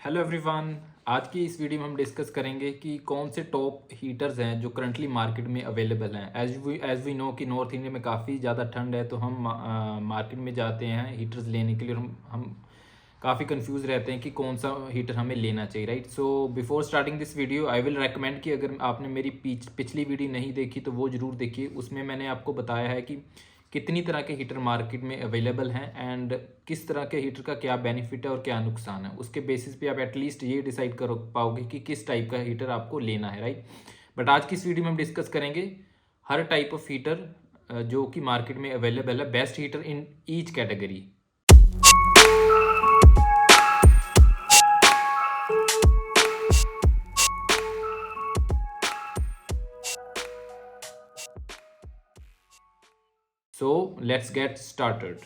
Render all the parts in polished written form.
Hello everyone. आज की इस वीडियो में हम डिस्कस करेंगे कि कौन से टॉप हीटर्स हैं जो करंटली मार्केट में अवेलेबल हैं। एज वी नो कि नॉर्थ इंडिया में काफ़ी ज़्यादा ठंड है, तो हम मार्केट में जाते हैं हीटर्स लेने के लिए। और हम काफ़ी कंफ्यूज रहते हैं कि कौन सा हीटर हमें लेना चाहिए, right. So before starting this video I will recommend कि अगर आपने मेरी पिछली वीडियो नहीं देखी तो वो ज़रूर देखिए। उसमें मैंने आपको बताया है कि कितनी तरह के हीटर मार्केट में अवेलेबल हैं एंड किस तरह के हीटर का क्या बेनिफिट है और क्या नुकसान है। उसके बेसिस पे आप एटलीस्ट ये डिसाइड कर पाओगे कि किस टाइप का हीटर आपको लेना है, राइट। बट आज की इस वीडियो में हम डिस्कस करेंगे हर टाइप ऑफ हीटर जो कि मार्केट में अवेलेबल है, best heater in each category. So let's get started.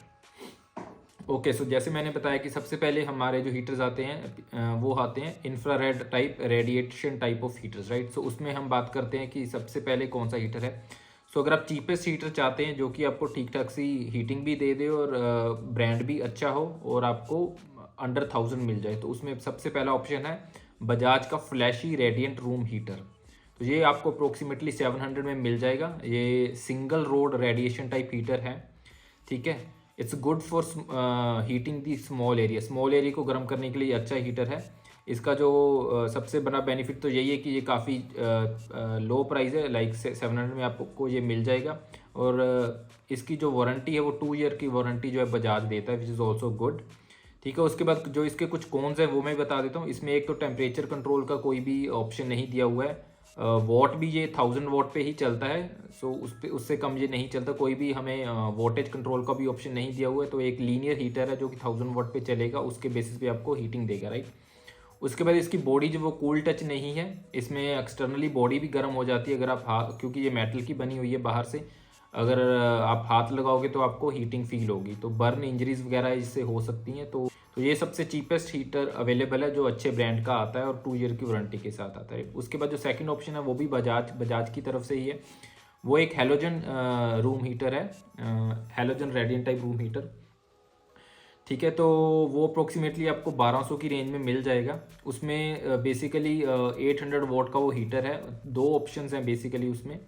Okay, so जैसे मैंने बताया कि सबसे पहले हमारे जो हीटर्स आते हैं वो आते हैं infrared type radiation type of heaters, right. So उसमें हम बात करते हैं कि सबसे पहले कौन सा हीटर है। सो अगर आप चीपेस्ट हीटर चाहते हैं जो कि आपको ठीक ठाक सी हीटिंग भी दे दे और ब्रांड भी अच्छा हो और आपको अंडर 1000 मिल जाए, तो उसमें सबसे पहला ऑप्शन है बजाज का फ्लैशी रेडिएंट रूम हीटर। तो ये आपको अप्रोक्सीमेटली 700 में मिल जाएगा। ये single road radiation type heater है, ठीक है। It's good for heating the small area को गर्म करने के लिए अच्छा हीटर है। इसका जो सबसे बड़ा बेनिफिट तो यही है कि ये काफ़ी लो प्राइस है, लाइक 700 में आपको ये मिल जाएगा। और इसकी जो वारंटी है वो 2 ईयर की वारंटी जो है बजाज देता है, विच इज़ ऑल्सो गुड, ठीक है। उसके बाद जो इसके कुछ कॉन्स है वो मैं बता देता हूँ। इसमें एक तो टेम्परेचर कंट्रोल का कोई भी ऑप्शन नहीं दिया हुआ है। वॉट भी ये 1000 वॉट पे ही चलता है। सो उससे कम ये नहीं चलता। कोई भी हमें वोल्टेज कंट्रोल का भी ऑप्शन नहीं दिया हुआ है। तो एक लीनियर हीटर है जो कि 1000 वॉट पे चलेगा, उसके बेसिस पे आपको हीटिंग देगा, राइट। उसके बाद इसकी बॉडी जो वो कूल टच नहीं है, इसमें एक्सटर्नली बॉडी भी गर्म हो जाती है अगर आप हाथ, क्योंकि ये मेटल की बनी हुई है बाहर से। अगर आप हाथ लगाओगे तो आपको हीटिंग फील होगी, तो बर्न इंजरीज वगैरह इससे हो सकती हैं। तो ये सबसे चीपेस्ट हीटर अवेलेबल है जो अच्छे ब्रांड का आता है और 2 ईयर की वारंटी के साथ आता है। उसके बाद जो सेकंड ऑप्शन है वो भी बजाज की तरफ से ही है। वो एक हेलोजन रूम हीटर है, halogen radian type room heater, ठीक है। तो वो अप्रोक्सीमेटली आपको 1200 की रेंज में मिल जाएगा। उसमें बेसिकली 800 वॉट का वो हीटर है। दो ऑप्शंस हैं बेसिकली उसमें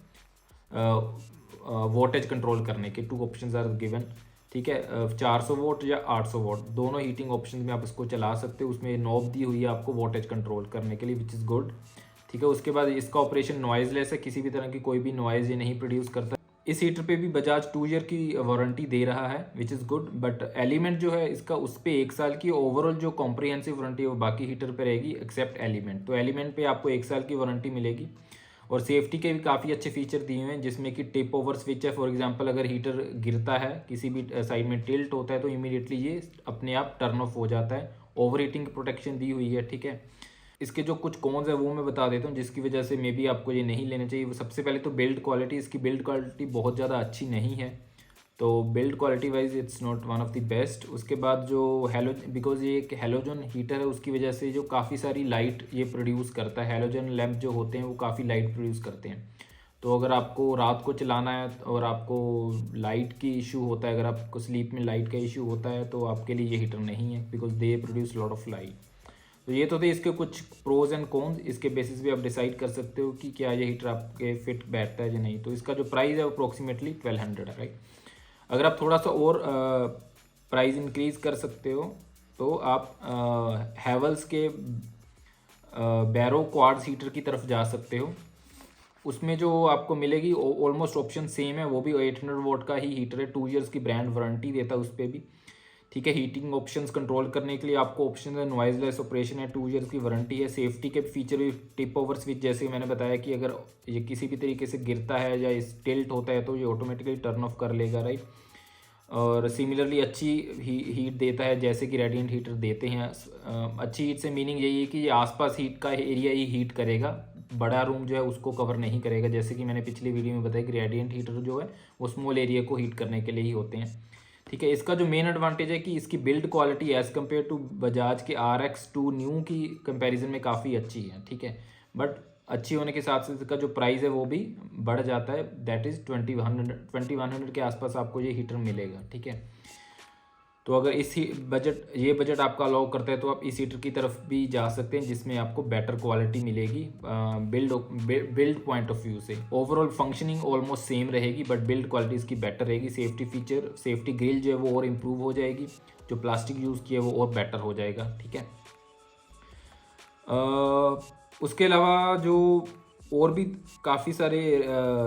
वोल्टेज कंट्रोल करने के, 2 ऑप्शंस आर गिवन, ठीक है। 400 वोट या 800 वोट, दोनों हीटिंग ऑप्शन में आप इसको चला सकते हो। उसमें नॉब दी हुई है आपको वोल्टेज कंट्रोल करने के लिए, विच इज़ गुड, ठीक है। उसके बाद इसका ऑपरेशन नॉइजलेस है, किसी भी तरह की कोई भी नॉइज़ ये नहीं प्रोड्यूस करता। इस हीटर पे भी बजाज 2 ईयर की वारंटी दे रहा है, which is good. But element जो है इसका, उस पर 1 साल की ओवरऑल जो कॉम्प्रिहेंसिव वारंटी है वो बाकी हीटर पे रहेगी एक्सेप्ट एलिमेंट। तो एलिमेंट पे आपको 1 साल की वारंटी मिलेगी। और सेफ्टी के भी काफ़ी अच्छे फीचर दिए हुए हैं, जिसमें कि टिप ओवर स्विच है। फॉर एग्जांपल अगर हीटर गिरता है, किसी भी साइड में टिल्ट होता है, तो इमीडिएटली ये अपने आप टर्न ऑफ हो जाता है। ओवर हीटिंग की प्रोटेक्शन दी हुई है, ठीक है। इसके जो कुछ कॉन्स है वो मैं बता देता हूँ जिसकी वजह से मे बी आपको ये नहीं लेना चाहिए। सबसे पहले तो बिल्ड क्वालिटी, इसकी बिल्ड क्वालिटी बहुत ज़्यादा अच्छी नहीं है। तो build quality wise it's not one of the best. उसके बाद जो बिकॉज ये एक हेलोजन हीटर है, उसकी वजह से जो काफ़ी सारी लाइट ये प्रोड्यूस करता है। हेलोजन लैंप जो होते हैं वो काफ़ी लाइट प्रोड्यूस करते हैं। तो अगर आपको रात को चलाना है और आपको लाइट की इशू होता है, अगर आपको स्लीप में लाइट का इशू होता है, तो आपके लिए ये हीटर नहीं है, because they produce lot of light. तो ये तो थे इसके कुछ प्रोज एंड कॉन्स। इसके बेसिस पे आप डिसाइड कर सकते हो कि क्या ये हीटर आपके फिट बैठता है या नहीं। तो इसका जो प्राइस है वो अप्रोक्सीमेटली 1200 है, राइट। अगर आप थोड़ा सा और प्राइस इंक्रीज कर सकते हो तो आप हैवल्स के बैरो क्वाड्स हीटर की तरफ जा सकते हो। उसमें जो आपको मिलेगी ऑलमोस्ट ऑप्शन सेम है, वो भी 800 वोट का ही हीटर है, 2 ईयर्स की ब्रांड वारंटी देता है उस पर भी, ठीक है। हीटिंग ऑप्शंस कंट्रोल करने के लिए आपको ऑप्शन है नॉइजलेस ऑपरेशन है, 2 ईयर्स की वारंटी है। सेफ्टी के फीचर भी टिप ओवर स्विच, जैसे मैंने बताया कि अगर ये किसी भी तरीके से गिरता है या टिल्ट होता है तो ये ऑटोमेटिकली टर्न ऑफ कर लेगा, राइट। और सिमिलरली अच्छी हीट देता है जैसे कि रेडिएंट हीटर देते हैं। अच्छी हीट से मीनिंग यही है कि ये आसपास हीट का एरिया ही हीट करेगा, बड़ा रूम जो है उसको कवर नहीं करेगा। जैसे कि मैंने पिछली वीडियो में बताया कि रेडिएंट हीटर जो है वो स्मॉल एरिया को हीट करने के लिए ही होते हैं, ठीक है। इसका जो मेन एडवांटेज है कि इसकी build quality as compare to Bajaj के RX2 न्यू की कंपैरिजन में काफ़ी अच्छी है, ठीक है। बट अच्छी होने के साथ साथ इसका जो प्राइस है वो भी बढ़ जाता है, दैट इज़ 2100 के आसपास आपको ये हीटर मिलेगा, ठीक है। तो अगर ये बजट आपका अलाउ करता है तो आप इस हीटर की तरफ भी जा सकते हैं, जिसमें आपको बेटर क्वालिटी मिलेगी बिल्ड पॉइंट ऑफ व्यू से। ओवरऑल फंक्शनिंग ऑलमोस्ट सेम रहेगी, बट बिल्ड क्वालिटी इसकी बेटर रहेगी। सेफ्टी ग्रिल जो है वो और इम्प्रूव हो जाएगी, जो प्लास्टिक यूज़ किया है वो और बेटर हो जाएगा, ठीक है। उसके अलावा जो और भी काफ़ी सारे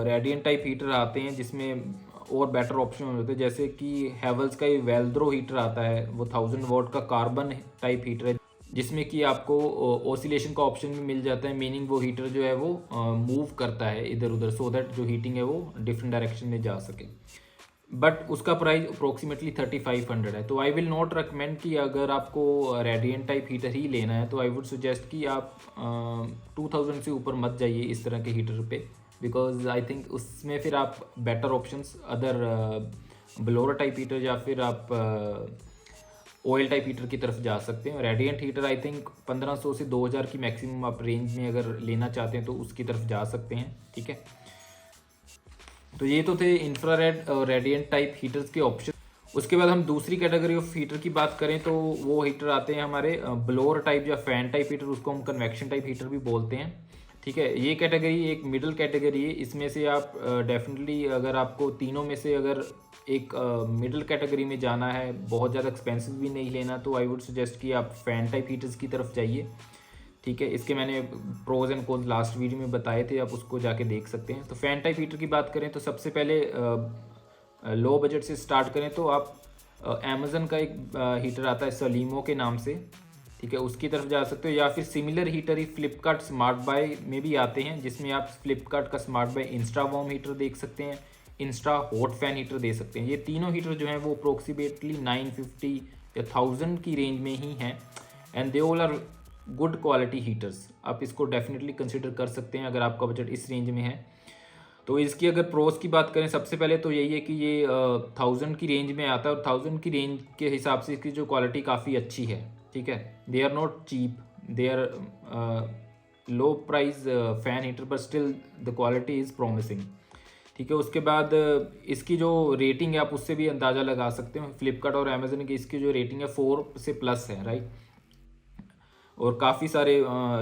रेडियंट टाइप हीटर आते हैं जिसमें और बेटर ऑप्शन होते हैं, जैसे कि हैवल्स का ये वेल्ड्रो हीटर आता है, वो 1000 वॉट का कार्बन टाइप हीटर है, जिसमें कि आपको ओसिलेशन का ऑप्शन भी मिल जाता है, मीनिंग वो हीटर जो है वो मूव करता है इधर उधर, सो दैट जो हीटिंग है वो डिफरेंट डायरेक्शन में जा सके। बट उसका प्राइस अप्रोक्सीमेटली 3500 है। तो आई विल नॉट रिकमेंड कि अगर आपको रेडियंट टाइप हीटर ही लेना है तो आई वुड सजेस्ट कि आप 2000 से ऊपर मत जाइए इस तरह के हीटर पे, बिकॉज आई थिंक उसमें फिर आप better options other blower type heater या फिर आप ऑयल टाइप हीटर की तरफ जा सकते हैं। रेडियंट हीटर आई थिंक 1500 से 2000 की मैक्सिमम आप रेंज में अगर लेना चाहते हैं तो उसकी तरफ जा सकते हैं, ठीक है। तो ये तो थे इंफ्रारेड और रेडियंट टाइप हीटर्स के ऑप्शन। उसके बाद हम दूसरी कैटेगरी ऑफ हीटर की बात करें तो वो हीटर आते हैं हमारे ब्लोअर टाइप या फैन टाइप हीटर, उसको हम कन्वेक्शन टाइप हीटर भी बोलते हैं, ठीक है। ये कैटेगरी एक मिडिल कैटेगरी है। इसमें से आप डेफिनेटली अगर आपको तीनों में से अगर एक मिडिल कैटेगरी में जाना है, बहुत ज़्यादा एक्सपेंसिव भी नहीं लेना, तो आई वुड सजेस्ट कि आप फैन टाइप हीटर्स की तरफ जाइए, ठीक है। इसके मैंने pros and cons last video में बताए थे, आप उसको जाके देख सकते हैं। तो फैन टाइप हीटर की बात करें तो सबसे पहले लो बजट से स्टार्ट करें तो आप अमेज़न का एक हीटर आता है सलीमो के नाम से, ठीक है, उसकी तरफ जा सकते हो। या फिर सिमिलर हीटर ही फ्लिपकार्ट स्मार्ट बाय में भी आते हैं, जिसमें आप फ्लिपकार्ट का smart bye Insta warm heater देख सकते हैं, इंस्टा हॉट फैन हीटर दे सकते हैं। ये तीनों हीटर जो हैं वो अप्रोक्सीमेटली 950 या 1000 की रेंज में ही हैं, and they all are good quality heaters. आप इसको डेफिनेटली कंसिडर कर सकते हैं अगर आपका बजट इस रेंज में है। तो इसकी अगर प्रोज की बात करें, सबसे पहले तो यही है कि ये 1000 की रेंज में आता है, और 1000 की रेंज के हिसाब से इसकी जो क्वालिटी काफ़ी अच्छी है, ठीक है। They are not cheap, they are low price fan heater, but still the quality is promising, ठीक है। उसके बाद इसकी जो रेटिंग है आप उससे भी अंदाज़ा लगा सकते हो। फ्लिपकार्ट और अमेजन की इसकी जो रेटिंग है 4 से प्लस है, राइट। और काफ़ी सारे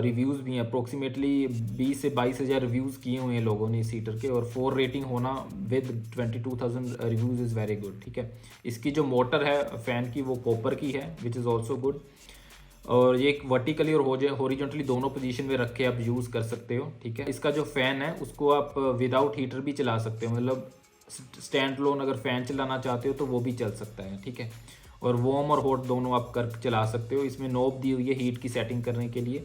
रिव्यूज़ भी हैं, अप्रोक्सीमेटली 20 से 22,000 रिव्यूज़ किए हुए हैं लोगों ने इस हीटर के, और 4 रेटिंग होना with 22,000 reviews is very good, ठीक है। इसकी जो मोटर है फ़ैन की वो कॉपर की है, विच इज़ ऑल्सो गुड। और ये एक वर्टिकली और हॉरिजॉन्टली दोनों पोजीशन में रख के आप यूज़ कर सकते हो, ठीक है। इसका जो फ़ैन है उसको आप विदाउट हीटर भी चला सकते हो, मतलब स्टैंड लोन अगर फ़ैन चलाना चाहते हो तो वो भी चल सकता है, ठीक है। और वार्म और हॉट दोनों आप कर चला सकते हो। इसमें नॉब दी हुई है हीट की सेटिंग करने के लिए।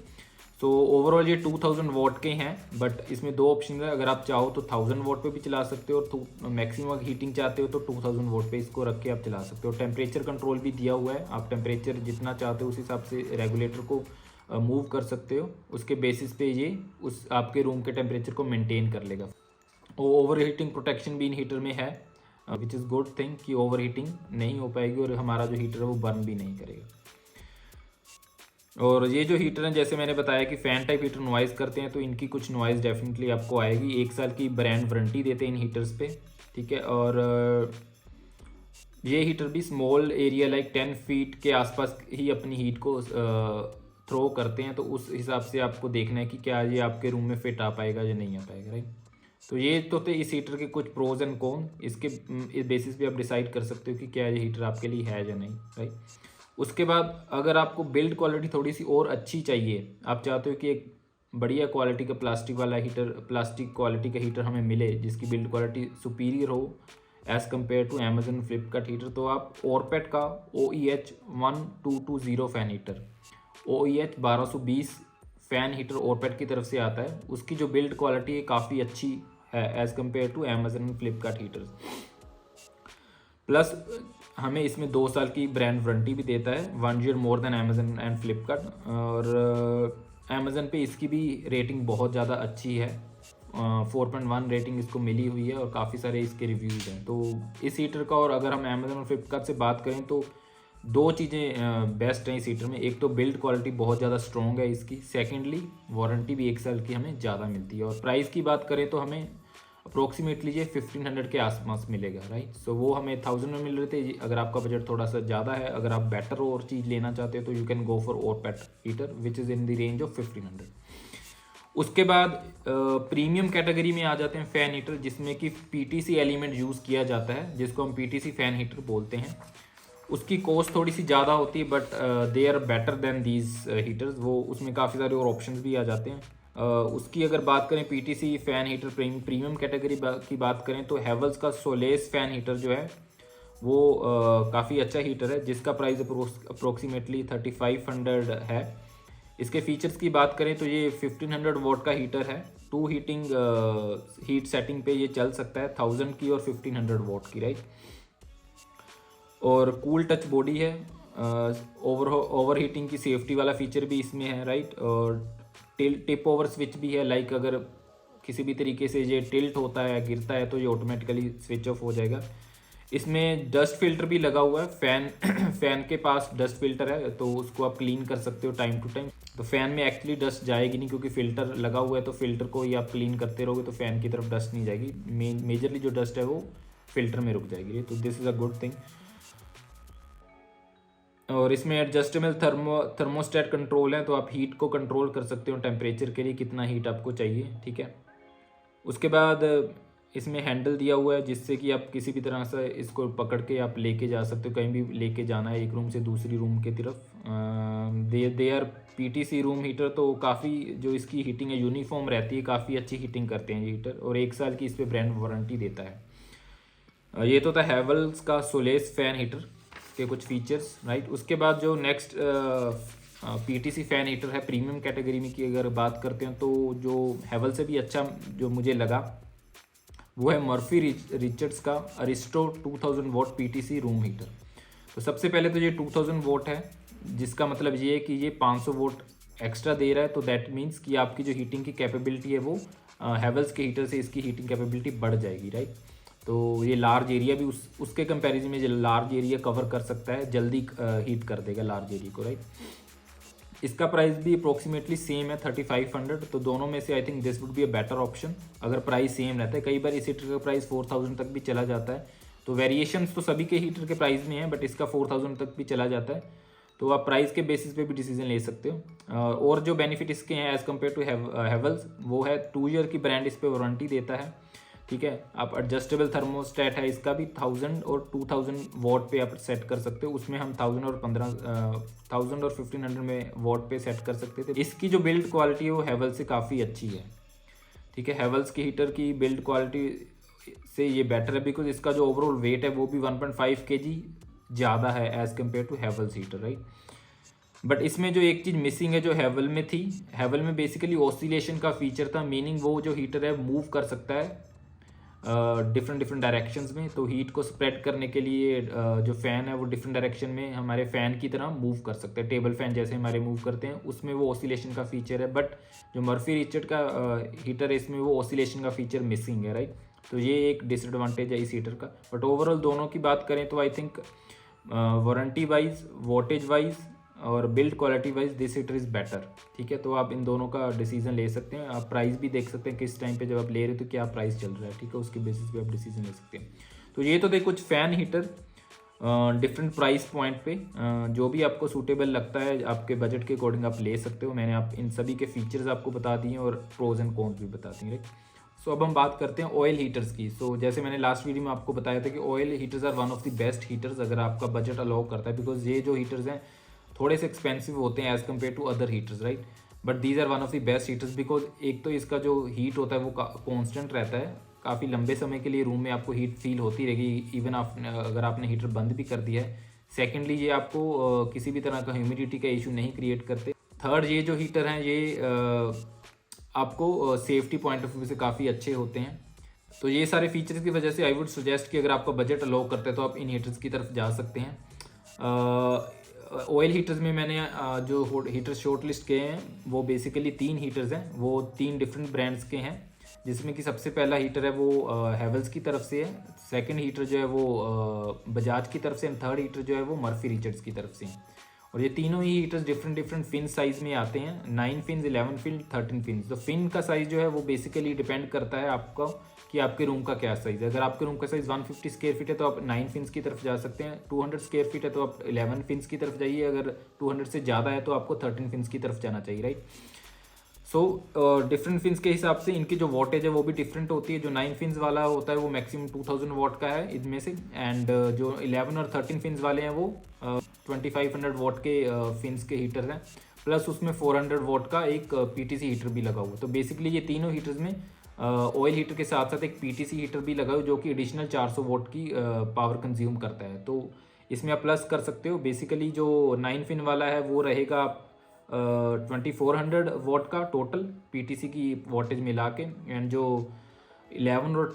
सो ओवरऑल ये 2000 वॉट के हैं, बट इसमें 2 ऑप्शन है। अगर आप चाहो तो 1000 वॉट पे भी चला सकते हो, और मैक्सिमम हीटिंग चाहते हो तो 2000 वॉट पे इसको रख के आप चला सकते हो। टेम्परेचर कंट्रोल भी दिया हुआ है, आप टेम्परेचर जितना चाहते हो उस हिसाब से रेगुलेटर को मूव कर सकते हो। उसके बेसिस पे ये उस आपके रूम के टेम्परेचर को मेनटेन कर लेगा। ओवर हीटिंग प्रोटेक्शन भी इन हीटर में है, विच इज़ गुड थिंग कि ओवर हीटिंग नहीं हो पाएगी और हमारा जो हीटर है वो बर्न भी नहीं करेगा। और ये जो हीटर हैं, जैसे मैंने बताया कि फ़ैन टाइप हीटर नॉइज़ करते हैं, तो इनकी कुछ नॉइज़ डेफिनेटली आपको आएगी। 1 साल की ब्रांड वारंटी देते हैं इन हीटर्स पे, ठीक है। और ये हीटर भी स्मॉल एरिया लाइक 10 फीट के आसपास ही अपनी हीट को थ्रो करते हैं, तो उस हिसाब से आपको देखना है कि क्या ये आपके रूम में फिट आ पाएगा या नहीं आ पाएगा, राइट। तो ये तो थे इस हीटर के कुछ प्रोज एंड कॉन। इसके इस बेसिस पे आप डिसाइड कर सकते हो कि क्या ये हीटर आपके लिए है या नहीं, राइट। उसके बाद अगर आपको बिल्ड क्वालिटी थोड़ी सी और अच्छी चाहिए, आप चाहते हो कि एक बढ़िया क्वालिटी का प्लास्टिक वाला हीटर, प्लास्टिक क्वालिटी का हीटर हमें मिले जिसकी बिल्ड क्वालिटी सुपीरियर हो as compare to Amazon Flipkart heater, तो आप ओरपेट का OEH 1220 fan heater, OEH 1220 fan heater Orpat की तरफ से आता है। उसकी जो बिल्ड क्वालिटी है काफ़ी अच्छी है as compare to Amazon and Flipkart heaters. Plus हमें इसमें 2 साल की ब्रांड वारंटी भी देता है, 1 year more than Amazon and Flipkart. और अमेजन पे इसकी भी रेटिंग बहुत ज़्यादा अच्छी है, 4.1 रेटिंग इसको मिली हुई है, और काफ़ी सारे इसके रिव्यूज़ हैं। तो इस हीटर का, और अगर हम अमेजन और फ्लिपकार्ट से बात करें तो 2 चीज़ें बेस्ट हैं इस हीटर में। एक तो बिल्ड क्वालिटी बहुत ज़्यादा स्ट्रॉन्ग है इसकी, सेकेंडली वारंटी भी 1 साल की हमें ज़्यादा मिलती है। और प्राइस की बात करें तो हमें अप्रोक्सीमेटली ये 1500 के आसपास मिलेगा, राइट। सो वो हमें 1000 में मिल रहे थे। अगर आपका बजट थोड़ा सा ज़्यादा है, अगर आप बेटर और चीज़ लेना चाहते हो तो you can go for Orpat heater which is in the range of 1500। उसके बाद प्रीमियम कैटेगरी में आ जाते हैं फ़ैन हीटर, जिसमें कि पीटीसी एलिमेंट यूज़ किया जाता है, जिसको हम पीटीसी फ़ैन हीटर बोलते हैं। उसकी कॉस्ट थोड़ी सी ज़्यादा होती है, but they are better than these heaters. वो उसमें काफ़ी सारे और ऑप्शंस भी आ जाते हैं। उसकी अगर बात करें PTC fan heater premium category की बात करें तो हैवेल्स का सोलेस फ़ैन हीटर जो है वो काफ़ी अच्छा हीटर है, जिसका प्राइस अप्रोक्सीमेटली 3500 है। इसके फीचर्स की बात करें तो ये 1500 वॉट का हीटर है। टू हीट सेटिंग पे ये चल सकता है, 1000 की और 1500 वॉट की, राइट। और कूल टच बॉडी है। ओवर हीटिंग की सेफ्टी वाला फीचर भी इसमें है, राइट। और टिप ओवर स्विच भी है, लाइक अगर किसी भी तरीके से ये टिल्ट होता है, गिरता है, तो ये ऑटोमेटिकली स्विच ऑफ हो जाएगा। इसमें डस्ट फिल्टर भी लगा हुआ है। फ़ैन के पास डस्ट फिल्टर है, तो उसको आप क्लीन कर सकते हो टाइम टू टाइम। तो फ़ैन में एक्चुअली डस्ट जाएगी नहीं, क्योंकि फ़िल्टर लगा हुआ है, तो फ़िल्टर को ही आप क्लीन करते रहोगे तो फ़ैन की तरफ डस्ट नहीं जाएगी। मेजरली जो डस्ट है वो फिल्टर में रुक जाएगी, तो this is a good thing. और इसमें एडजस्टेबल थर्मोस्टेट कंट्रोल है, तो आप हीट को कंट्रोल कर सकते हो टेम्परेचर के लिए, कितना हीट आपको चाहिए, ठीक है। उसके बाद इसमें हैंडल दिया हुआ है, जिससे कि आप किसी भी तरह से इसको पकड़ के आप लेके जा सकते हो, कहीं भी लेके जाना है एक रूम से दूसरी रूम की तरफ। They are PTC room heater, तो काफ़ी जो इसकी हीटिंग है यूनिफॉर्म रहती है, काफ़ी अच्छी हीटिंग करते हैं ये हीटर, और 1 साल की इस पर ब्रांड वारंटी देता है। ये तो था हैवेल्स का सोलेस फ़ैन हीटर के कुछ फीचर्स, राइट। उसके बाद जो नेक्स्ट पीटीसी फ़ैन हीटर है प्रीमियम कैटेगरी में की अगर बात करते हैं, तो जो हैवेल से भी अच्छा जो मुझे लगा वो है मर्फी रिचर्ड्स का Aristo 2000 what PTC room heater. तो सबसे पहले तो ये 2000 वॉट है, जिसका मतलब ये है कि ये 500 वोट एक्स्ट्रा दे रहा है, तो दैट मीन्स कि आपकी जो हीटिंग की कैपेबिलिटी है वो हैवेल्स के हीटर से इसकी हीटिंग कैपेबिलिटी बढ़ जाएगी, राइट। तो ये लार्ज एरिया भी उसके कंपैरिजन में लार्ज एरिया कवर कर सकता है, जल्दी हीट कर देगा लार्ज एरिया को, राइट। इसका प्राइस भी अप्रोक्सीमेटली सेम है 3500, तो दोनों में से I think this would be a better option अगर प्राइस सेम रहता है। कई बार इस हीटर का प्राइस 4000 तक भी चला जाता है, तो वेरिएशंस तो सभी के हीटर के प्राइस में है, बट इसका 4000 तक भी चला जाता है, तो आप प्राइस के बेसिस पे भी डिसीजन ले सकते हो। और जो बेनिफिट इसके हैं एज़ कम्पेयर टू हैवेल्स, वो है 2 ईयर की ब्रांड इस पर वारंटी देता है, ठीक है। आप एडजस्टेबल थर्मोस्टेट है इसका भी 1000 और 2000 वॉट पे आप सेट कर सकते हो, उसमें हम 1000 और 1500 में वॉट पे सेट कर सकते थे। इसकी जो बिल्ड क्वालिटी है वो हैवेल्स से काफ़ी अच्छी है, ठीक है। हैवेल्स की हीटर की बिल्ड क्वालिटी से ये बेटर है, बिकॉज इसका जो ओवरऑल वेट है वो भी 1.5 kg ज़्यादा है as compare to Havells heater, right. But इसमें जो एक चीज़ मिसिंग है जो हैवेल में थी, हैवेल में बेसिकली ऑसिलेशन का फीचर था, मीनिंग वो जो हीटर है मूव कर सकता है डिफरेंट डायरेक्शंस में। तो हीट को स्प्रेड करने के लिए जो फ़ैन है वो डिफरेंट डायरेक्शन में हमारे फ़ैन की तरह मूव कर सकते हैं, टेबल फ़ैन जैसे हमारे मूव करते हैं, उसमें वो ऑसिलेशन का फीचर है। बट जो मर्फी रिचर्ड का हीटर है इसमें वो ऑसिलेशन का फीचर मिसिंग है, राइट। तो ये एक डिसएडवांटेज है इस हीटर का। बट ओवरऑल दोनों की बात करें तो I think warranty wise, wattage wise और build quality wise this heater is better, ठीक है। तो आप इन दोनों का डिसीजन ले सकते हैं। आप प्राइस भी देख सकते हैं किस टाइम पे जब आप ले रहे हो तो क्या प्राइस चल रहा है, ठीक है, उसके बेसिस पे आप डिसीजन ले सकते हैं। तो ये तो थे कुछ fan heater different price point पे, जो भी आपको सूटेबल लगता है आपके बजट के अकॉर्डिंग आप ले सकते हो। मैंने आप इन सभी के फीचर्स आपको बता दिए और प्रोज एंड कॉन्स भी बता दिए, राइट। सो अब हम बात करते हैं ऑयल हीटर्स की। सो जैसे मैंने लास्ट वीडियो में आपको बताया था कि oil heaters are one of the best heaters अगर आपका बजट अलाउ करता है, बिकॉज ये जो हीटर्स हैं थोड़े से एक्सपेंसिव होते हैं as compare to other heaters, right. But these are one of the best heaters, because एक तो इसका जो हीट होता है वो कॉन्स्टेंट रहता है, काफ़ी लंबे समय के लिए रूम में आपको हीट फील होती रहेगी, इवन अगर आपने हीटर बंद भी कर दिया है। सेकेंडली ये आपको किसी भी तरह का ह्यूमिडिटी का इशू नहीं क्रिएट करते। थर्ड, ये जो हीटर हैं ये आपको सेफ्टी पॉइंट ऑफ व्यू से काफ़ी अच्छे होते हैं। तो ये सारे फीचर्स की वजह से आई वुड सजेस्ट कि अगर आपका बजट अलाउ करता है तो आप इन हीटर्स की तरफ जा सकते हैं। ऑयल हीटर्स में मैंने जो हीटर्स शॉर्ट लिस्ट किए हैं वो बेसिकली 3 हीटर्स हैं, वो 3 डिफरेंट ब्रांड्स के हैं, जिसमें कि सबसे पहला हीटर है वो हैवेल्स की तरफ से है, सेकंड हीटर जो है वो बजाज की तरफ से, एंड थर्ड हीटर जो है वो मर्फी रिचर्ड्स की तरफ से। और ये तीनों ही हीटर्स डिफरेंट फिन साइज़ में आते हैं, 9 फिन, 11 फिन, 13 फिन। तो फिन का साइज़ जो है वो बेसिकली डिपेंड करता है आपका कि कि आपके रूम का क्या साइज़ है। अगर आपके रूम का साइज़ 150 स्क्वायर फीट है तो आप 9 फिन्स की तरफ जा सकते हैं, 200 स्क्वायर फीट है तो आप 11 फिन्स की तरफ जाइए, अगर 200 से ज़्यादा है तो आपको 13 फिन्स की तरफ जाना चाहिए, राइट। सो डिफरेंट फिन्स के हिसाब से इनकी जो वॉटेज है वो भी डिफरेंट होती है। जो 9 फिन्स वाला होता है वो मैक्सिमम 2000 वॉट का है इनमें से, एंड जो 11 और 13 फिन्स वाले हैं वो 2500 वॉट के फिन्स के हीटर हैं, प्लस उसमें 400 वॉट का एक पीटीसी हीटर भी लगा हुआ। तो बेसिकली ये तीनों हीटर्स में ऑयल हीटर के साथ साथ एक पीटीसी हीटर भी लगा हुआ जो कि एडिशनल 400 वॉट की पावर कंज्यूम करता है। तो इसमें आप प्लस कर सकते हो। बेसिकली जो 9 फिन वाला है वो रहेगा 2400 वॉट का टोटल पीटीसी की वॉटेज मिला के, एंड जो 11 और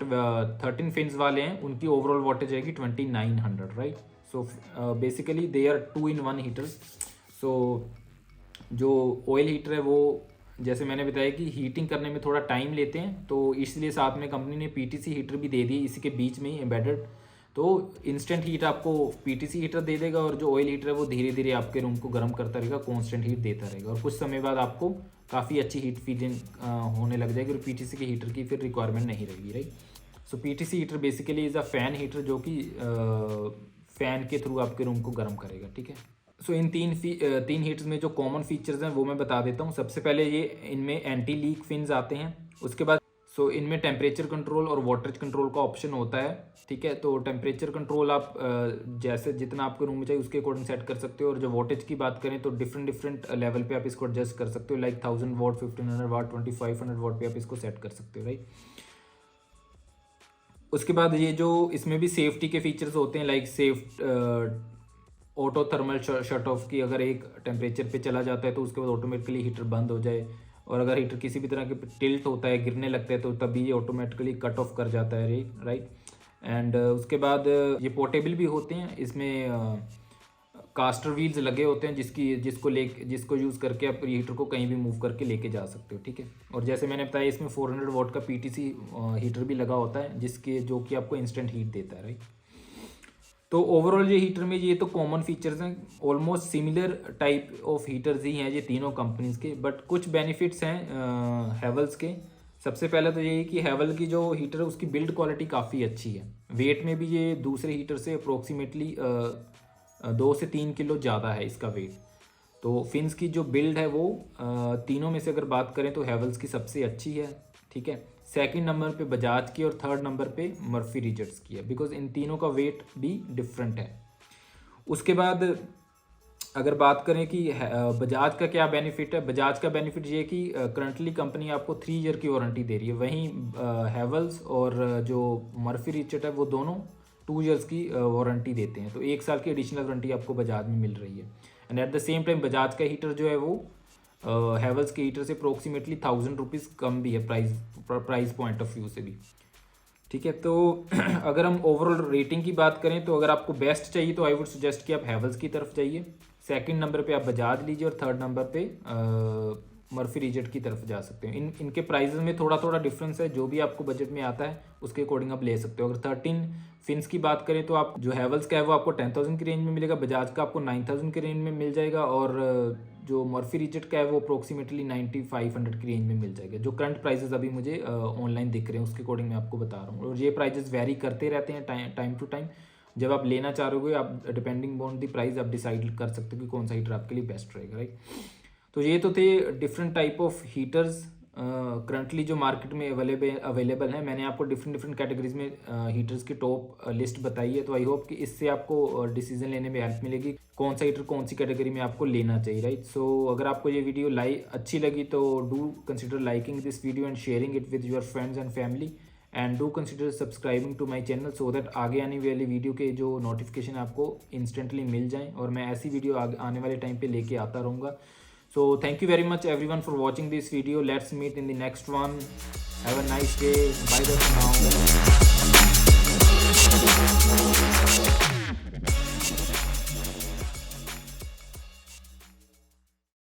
13 फिन्स वाले हैं उनकी ओवरऑल वॉटेज रहेगी 2900, right. So basically they are 2-in-1 heaters. So जो ऑयल हीटर है वो जैसे मैंने बताया कि हीटिंग करने में थोड़ा टाइम लेते हैं, तो इसलिए साथ में कंपनी ने पीटीसी हीटर भी दे दी इसी के बीच में ही एम्बेडेड। तो इंस्टेंट हीट आपको पीटीसी हीटर दे देगा और जो ऑयल हीटर है वो धीरे धीरे आपके रूम को गर्म करता रहेगा, कांस्टेंट हीट देता रहेगा, और कुछ समय बाद आपको काफ़ी अच्छी हीट फीलिंग होने लग जाएगी और पीटीसी के हीटर की फिर रिक्वायरमेंट नहीं रहेगी, right. So PTC heater basically is a fan heater जो कि फैन के थ्रू आपके रूम को गर्म करेगा, ठीक है। सो इन तीन हीटर्स में जो कॉमन फीचर्स हैं वो मैं बता देता हूँ। सबसे पहले ये इनमें एंटी लीक फिन्स आते हैं। उसके बाद इनमें टेम्परेचर कंट्रोल और वाटर कंट्रोल का ऑप्शन होता है, ठीक है। तो टेम्परेचर कंट्रोल आप जैसे जितना आपके रूम में चाहिए उसके अकॉर्डिंग सेट कर सकते हो, और जो वोल्टेज की बात करें तो डिफरेंट लेवल पे आप इसको एडजस्ट कर सकते हो, लाइक 1000 वॉट, 1500 वाट, 2500 वॉट पे आप इसको सेट कर सकते हो, राइट। उसके बाद ये जो इसमें भी सेफ्टी के फीचर्स होते हैं, like auto thermal shut off की, अगर एक टेम्परेचर पे चला जाता है तो उसके बाद ऑटोमेटिकली हीटर बंद हो जाए, और अगर हीटर किसी भी तरह के टिल्ट होता है, गिरने लगता है, तो तभी ये ऑटोमेटिकली कट ऑफ कर जाता है, राइट। एंड उसके बाद ये पोर्टेबल भी होते हैं। इसमें कास्टर व्हील्स लगे होते हैं जिसको यूज़ करके आप हीटर को कहीं भी मूव करके लेके जा सकते हो, ठीक है। और जैसे मैंने बताया इसमें 400 वॉट का पीटीसी हीटर भी लगा होता है जो कि आपको इंस्टेंट हीट देता है, राइट। तो ओवरऑल ये हीटर में ये तो कॉमन फीचर्स हैं, almost similar type of heaters ही हैं ये तीनों कंपनीज के, बट कुछ बेनिफिट्स हैं हैवेल्स के। सबसे पहले तो यही कि हैवेल की जो हीटर है उसकी बिल्ड क्वालिटी काफ़ी अच्छी है। वेट में भी ये दूसरे हीटर से अप्रोक्सीमेटली 2 से 3 किलो ज़्यादा है इसका वेट। तो फिन्स की जो बिल्ड है वो तीनों में से अगर बात करें तो हैवेल्स की सबसे अच्छी है, ठीक है। सेकंड नंबर पे बजाज की और थर्ड नंबर पे मर्फी रिचर्ड्स की है, बिकॉज इन तीनों का वेट भी डिफरेंट है। उसके बाद अगर बात करें कि बजाज का क्या बेनिफिट है, बजाज का बेनिफिट ये है कि करंटली कंपनी आपको 3 ईयर की वारंटी दे रही है, वहीं हैवेल्स और जो मर्फी रिचर्ड है वो दोनों 2 ईयर्स की वारंटी देते हैं। तो 1 साल की एडिशनल वारंटी आपको बजाज में मिल रही है। And at the same time Bajaj का हीटर जो है वो हैवेल्स के हीटर से अप्रोक्सीमेटली 1000 रुपीज़ कम भी है प्राइस पॉइंट ऑफ व्यू से भी, ठीक है। तो अगर हम ओवरऑल रेटिंग की बात करें तो अगर आपको बेस्ट चाहिए तो आई वुड सजेस्ट कि आप हैवेल्स की तरफ जाइए, सेकंड नंबर पे आप बजाज लीजिए, और थर्ड नंबर पे मर्फी रिचर्ड की तरफ जा सकते हैं। इनके प्राइजेस में थोड़ा डिफरेंस है, जो भी आपको बजट में आता है उसके अकॉर्डिंग आप ले सकते हो। अगर 13 फिन्स की बात करें तो आप जो हैवेल्स का है वो आपको 10,000 की रेंज में मिलेगा, बजाज का आपको 9,000 की रेंज में मिल जाएगा, और जो मर्फी रिचर्ड का है वो अप्रोक्सीमेटली 9,500 की रेंज में मिल जाएगा। जो करंट प्राइजेस अभी मुझे ऑनलाइन दिख रहे हैं उसके अकॉर्डिंग मैं आपको बता रहा हूँ, और ये प्राइजेस वेरी करते रहते हैं टाइम टू टाइम। जब आप लेना चाह रहे हो आप डिपेंडिंग ऑन दी प्राइस आप डिसाइड कर सकते हो कि कौन सा हीटर आपके लिए बेस्ट रहेगा, राइट। तो ये तो थे different type of heaters currently जो मार्केट में अवेलेबल है। मैंने आपको डिफरेंट कैटेगरीज में हीटर्स की टॉप लिस्ट बताई है। तो आई होप कि इससे आपको डिसीजन लेने में हेल्प मिलेगी कौन सा हीटर कौन सी कैटेगरी में आपको लेना चाहिए, राइट। सो अगर आपको ये वीडियो अच्छी लगी तो do consider liking this video and sharing it with your friends and family, and do consider subscribing to my channel so that आगे आने वाली वीडियो के जो नोटिफिकेशन आपको इंस्टेंटली मिल जाएँ, और मैं ऐसी वीडियो आने वाले टाइम पे लेके आता रहूँगा। So thank you very much everyone for watching this video. Let's meet in the next one. Have a nice day. Bye bye for now.